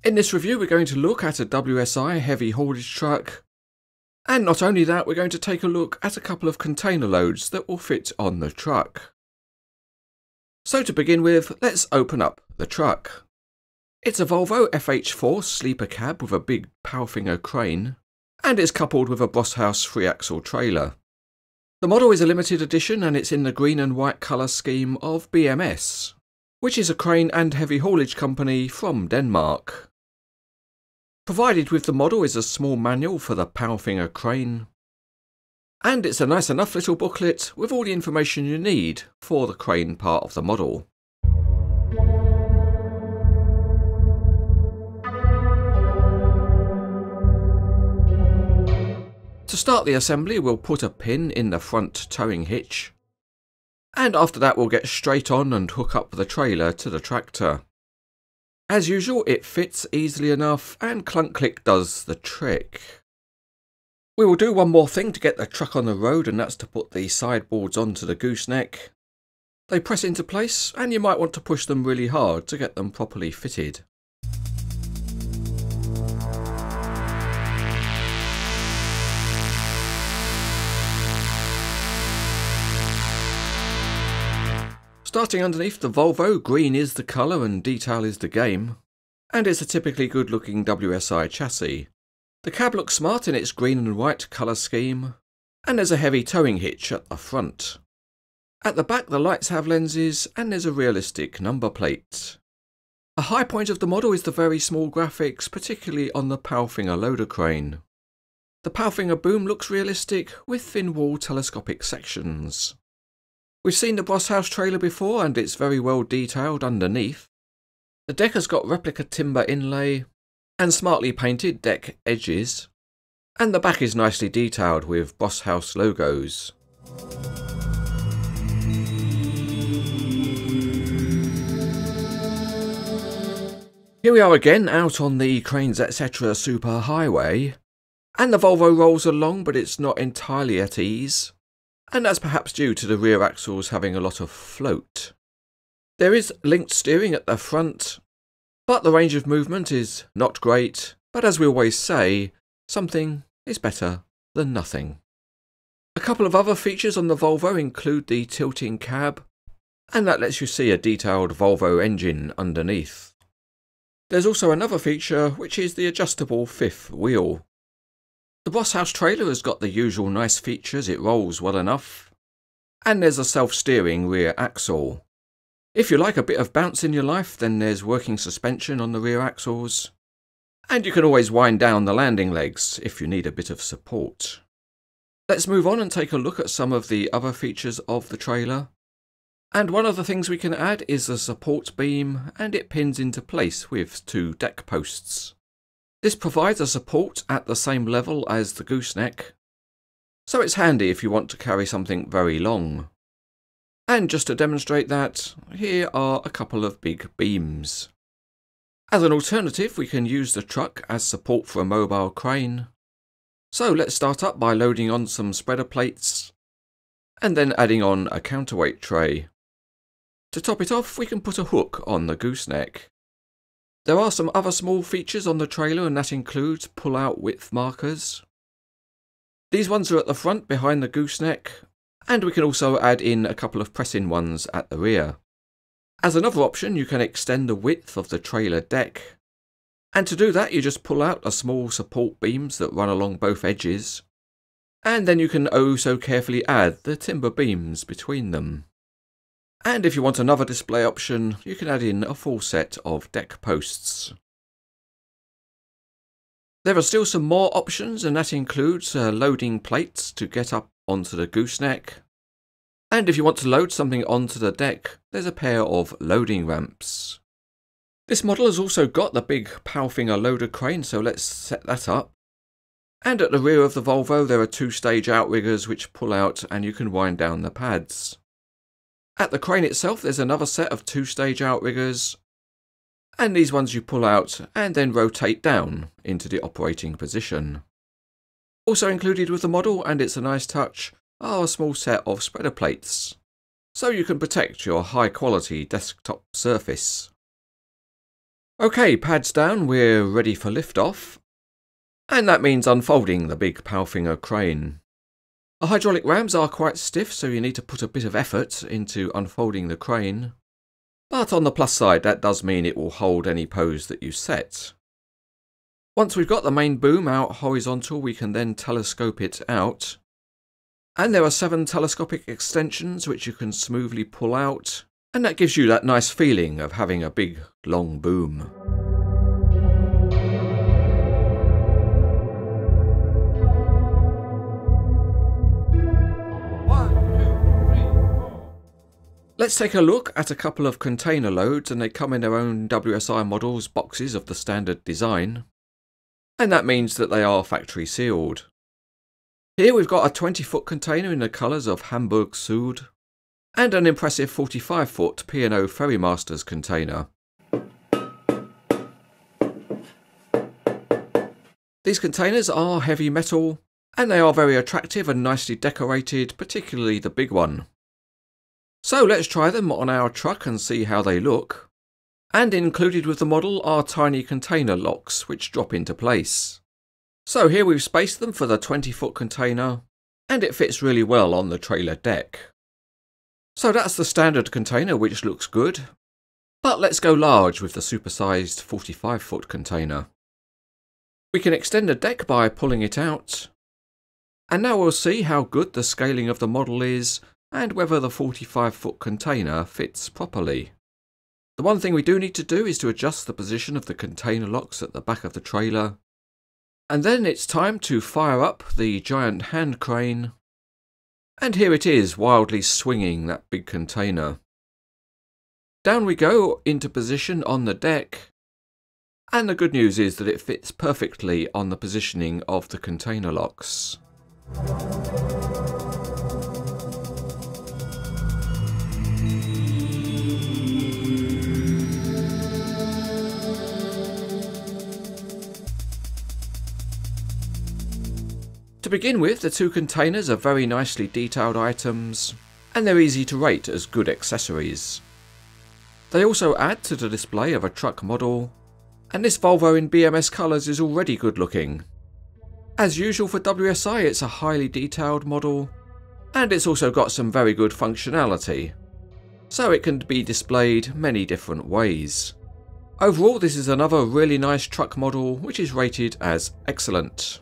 In this review we're going to look at a WSI heavy haulage truck, and not only that, we're going to take a look at a couple of container loads that will fit on the truck. So to begin with, let's open up the truck. It's a Volvo FH4 sleeper cab with a big Palfinger crane, and it's coupled with a Bosshaus 3-axle trailer. The model is a limited edition and it's in the green and white colour scheme of BMS, which is a crane and heavy haulage company from Denmark. Provided with the model is a small manual for the Palfinger crane, and it's a nice enough little booklet with all the information you need for the crane part of the model. To start the assembly, we'll put a pin in the front towing hitch, and after that we'll get straight on and hook up the trailer to the tractor. As usual, it fits easily enough and clunk click does the trick. We will do one more thing to get the truck on the road, and that's to put the sideboards onto the gooseneck. They press into place and you might want to push them really hard to get them properly fitted. Starting underneath the Volvo, green is the colour and detail is the game, and it's a typically good looking WSI chassis. The cab looks smart in its green and white colour scheme, and there's a heavy towing hitch at the front. At the back the lights have lenses and there's a realistic number plate. A high point of the model is the very small graphics, particularly on the Palfinger loader crane. The Palfinger boom looks realistic with thin wall telescopic sections. We've seen the Bosshaus trailer before and it's very well detailed underneath. The deck has got replica timber inlay and smartly painted deck edges, and the back is nicely detailed with Bosshaus logos. Here we are again out on the Cranes Etc. super highway, and the Volvo rolls along, but it's not entirely at ease. And that's perhaps due to the rear axles having a lot of float. There is linked steering at the front, but the range of movement is not great, but as we always say, something is better than nothing. A couple of other features on the Volvo include the tilting cab, and that lets you see a detailed Volvo engine underneath. There's also another feature, which is the adjustable fifth wheel. The Bosshaus trailer has got the usual nice features, it rolls well enough, and there's a self-steering rear axle. If you like a bit of bounce in your life, then there's working suspension on the rear axles, and you can always wind down the landing legs if you need a bit of support. Let's move on and take a look at some of the other features of the trailer. And one of the things we can add is a support beam, and it pins into place with 2 deck posts. This provides a support at the same level as the gooseneck, so it's handy if you want to carry something very long. And just to demonstrate that, here are a couple of big beams. As an alternative, we can use the truck as support for a mobile crane. So let's start up by loading on some spreader plates, and then adding on a counterweight tray. To top it off, we can put a hook on the gooseneck. There are some other small features on the trailer, and that includes pull-out width markers. These ones are at the front behind the gooseneck, and we can also add in a couple of press-in ones at the rear. As another option, you can extend the width of the trailer deck, and to do that you just pull out a small support beams that run along both edges, and then you can oh so carefully add the timber beams between them. And if you want another display option, you can add in a full set of deck posts. There are still some more options, and that includes loading plates to get up onto the gooseneck. And if you want to load something onto the deck, there's a pair of loading ramps. This model has also got the big Palfinger loader crane, so let's set that up. And at the rear of the Volvo there are 2-stage outriggers which pull out and you can wind down the pads. At the crane itself there's another set of 2-stage outriggers, and these ones you pull out and then rotate down into the operating position. Also included with the model, and it's a nice touch, are a small set of spreader plates, so you can protect your high quality desktop surface. Okay, pads down, we're ready for liftoff. And that means unfolding the big Palfinger crane. The hydraulic rams are quite stiff, so you need to put a bit of effort into unfolding the crane. But on the plus side, that does mean it will hold any pose that you set. Once we've got the main boom out horizontal, we can then telescope it out. And there are 7 telescopic extensions which you can smoothly pull out, and that gives you that nice feeling of having a big, long boom. Let's take a look at a couple of container loads, and they come in their own WSI models boxes of the standard design. And that means that they are factory sealed. Here we've got a 20-foot container in the colours of Hamburg Sud, and an impressive 45-foot P&O Ferrymasters container. These containers are heavy metal, and they are very attractive and nicely decorated, particularly the big one. So let's try them on our truck and see how they look. And included with the model are tiny container locks which drop into place. So here we've spaced them for the 20-foot container, and it fits really well on the trailer deck. So that's the standard container, which looks good. But let's go large with the supersized 45-foot container. We can extend the deck by pulling it out. And now we'll see how good the scaling of the model is and whether the 45-foot container fits properly. The one thing we do need to do is to adjust the position of the container locks at the back of the trailer. And then it's time to fire up the giant hand crane. And here it is, wildly swinging that big container. Down we go into position on the deck. And the good news is that it fits perfectly on the positioning of the container locks. To begin with, the 2 containers are very nicely detailed items, and they're easy to rate as good accessories. They also add to the display of a truck model, and this Volvo in BMS colours is already good looking. As usual for WSI, it's a highly detailed model, and it's also got some very good functionality, so it can be displayed many different ways. Overall, this is another really nice truck model which is rated as excellent.